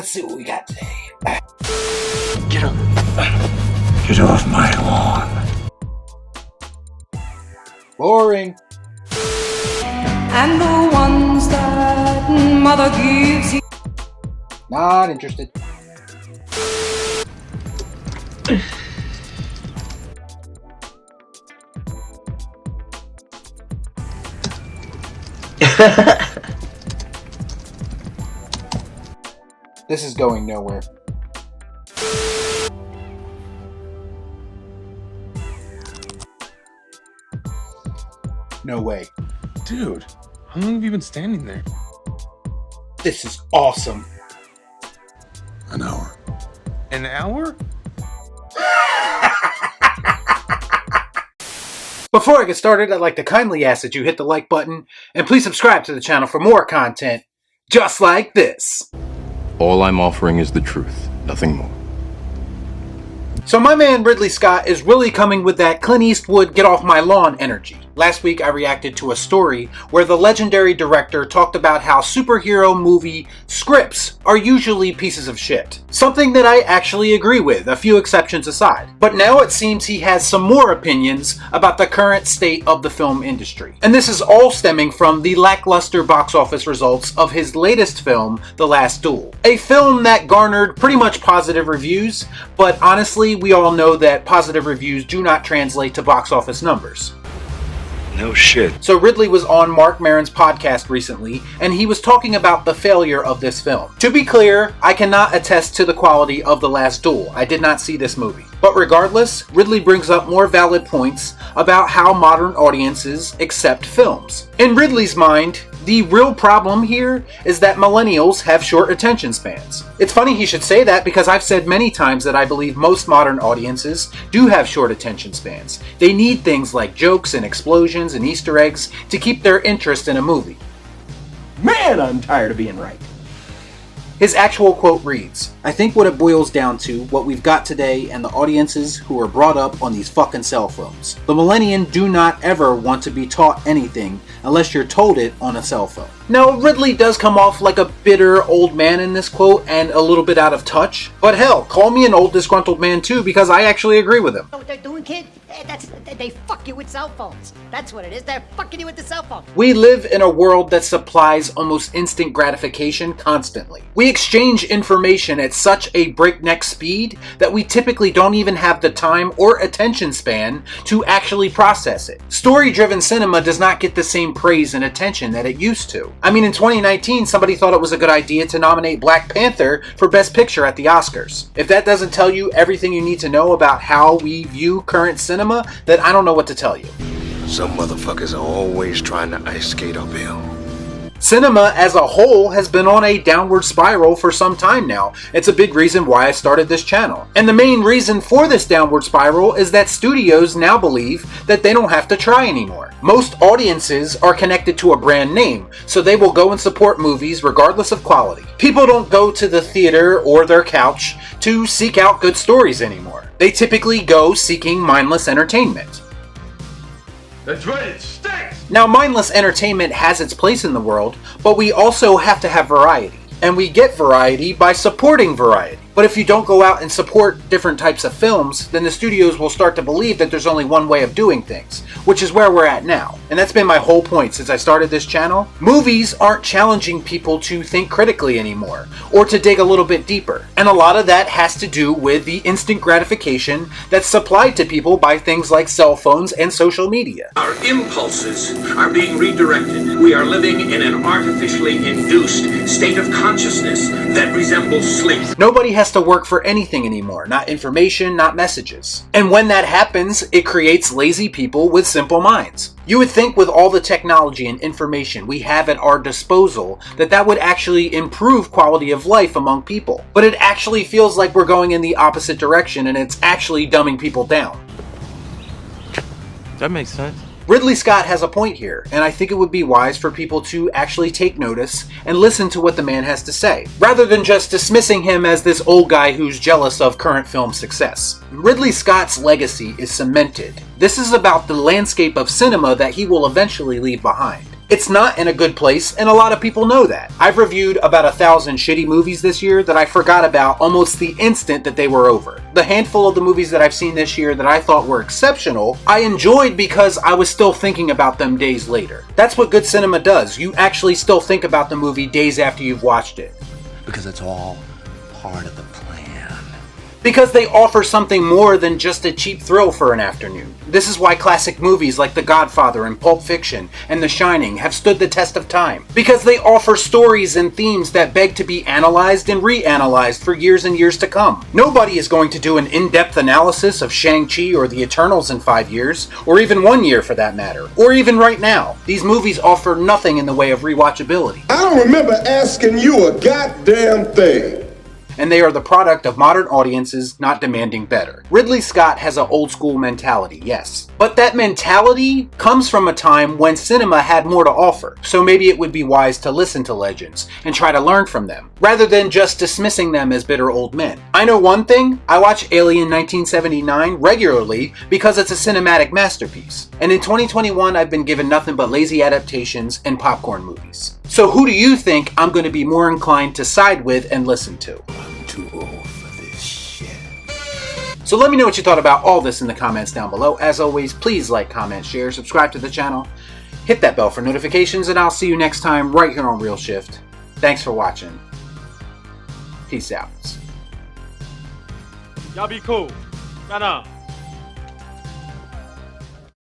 let's see what we got today. Get up. Get off my lawn. Boring. And the ones that mother gives you. Not interested. This is going nowhere. No way. Dude, how long have you been standing there? This is awesome. An hour. An hour? Before I get started, I'd like to kindly ask that you hit the like button and please subscribe to the channel for more content just like this. All I'm offering is the truth, nothing more. So my man Ridley Scott is really coming with that Clint Eastwood get off my lawn energy. Last week I reacted to a story where the legendary director talked about how superhero movie scripts are usually pieces of shit. Something that I actually agree with, a few exceptions aside. But now it seems he has some more opinions about the current state of the film industry. And this is all stemming from the lackluster box office results of his latest film, The Last Duel. A film that garnered pretty much positive reviews, but honestly we all know that positive reviews do not translate to box office numbers. No shit. So Ridley was on Mark Maron's podcast recently, and he was talking about the failure of this film. To be clear, I cannot attest to the quality of The Last Duel. I did not see this movie. But regardless, Ridley brings up more valid points about how modern audiences accept films. In Ridley's mind, the real problem here is that millennials have short attention spans. It's funny he should say that because I've said many times that I believe most modern audiences do have short attention spans. They need things like jokes and explosions and Easter eggs to keep their interest in a movie. Man, I'm tired of being right. His actual quote reads, "I think what it boils down to, what we've got today and the audiences who are brought up on these fucking cell phones. The millennial do not ever want to be taught anything unless you're told it on a cell phone." Now, Ridley does come off like a bitter old man in this quote and a little bit out of touch. But hell, call me an old disgruntled man too because I actually agree with him. Know what they're doing, kid? They fuck you with cell phones. That's what it is. They're fucking you with the cell phone. We live in a world that supplies almost instant gratification constantly. We exchange information at such a breakneck speed that we typically don't even have the time or attention span to actually process it. Story-driven cinema does not get the same praise and attention that it used to. I mean, in 2019, somebody thought it was a good idea to nominate Black Panther for Best Picture at the Oscars. If that doesn't tell you everything you need to know about how we view current cinema, then I don't know what to tell you. Some motherfuckers are always trying to ice skate uphill. Cinema as a whole has been on a downward spiral for some time now. It's a big reason why I started this channel. And the main reason for this downward spiral is that studios now believe that they don't have to try anymore. Most audiences are connected to a brand name, so they will go and support movies regardless of quality. People don't go to the theater or their couch to seek out good stories anymore. They typically go seeking mindless entertainment. That's right, it stinks! Now, mindless entertainment has its place in the world, but we also have to have variety. And we get variety by supporting variety. But if you don't go out and support different types of films, then the studios will start to believe that there's only one way of doing things, which is where we're at now. And that's been my whole point since I started this channel. Movies aren't challenging people to think critically anymore, or to dig a little bit deeper. And a lot of that has to do with the instant gratification that's supplied to people by things like cell phones and social media. Our impulses are being redirected. We are living in an artificially induced state of consciousness that resembles sleep. Nobody has to work for anything anymore, not information, not messages. And when that happens, it creates lazy people with simple minds. You would think with all the technology and information we have at our disposal that would actually improve quality of life among people. But it actually feels like we're going in the opposite direction and it's actually dumbing people down. That makes sense. Ridley Scott has a point here, and I think it would be wise for people to actually take notice and listen to what the man has to say, rather than just dismissing him as this old guy who's jealous of current film success. Ridley Scott's legacy is cemented. This is about the landscape of cinema that he will eventually leave behind. It's not in a good place, and a lot of people know that. I've reviewed about 1,000 shitty movies this year that I forgot about almost the instant that they were over. The handful of the movies that I've seen this year that I thought were exceptional, I enjoyed because I was still thinking about them days later. That's what good cinema does. You actually still think about the movie days after you've watched it. Because it's all part of the plan. Because they offer something more than just a cheap thrill for an afternoon. This is why classic movies like The Godfather and Pulp Fiction and The Shining have stood the test of time. Because they offer stories and themes that beg to be analyzed and reanalyzed for years and years to come. Nobody is going to do an in-depth analysis of Shang-Chi or The Eternals in 5 years, or even 1 year for that matter, or even right now. These movies offer nothing in the way of rewatchability. I don't remember asking you a goddamn thing. And they are the product of modern audiences not demanding better. Ridley Scott has an old school mentality, yes. But that mentality comes from a time when cinema had more to offer, so maybe it would be wise to listen to legends and try to learn from them, rather than just dismissing them as bitter old men. I know one thing, I watch Alien 1979 regularly because it's a cinematic masterpiece. And in 2021, I've been given nothing but lazy adaptations and popcorn movies. So who do you think I'm going to be more inclined to side with and listen to? I'm too old for this shit. So let me know what you thought about all this in the comments down below. As always, please like, comment, share, subscribe to the channel, hit that bell for notifications, and I'll see you next time right here on Real Shift. Thanks for watching. Peace out. Y'all be cool. Right on.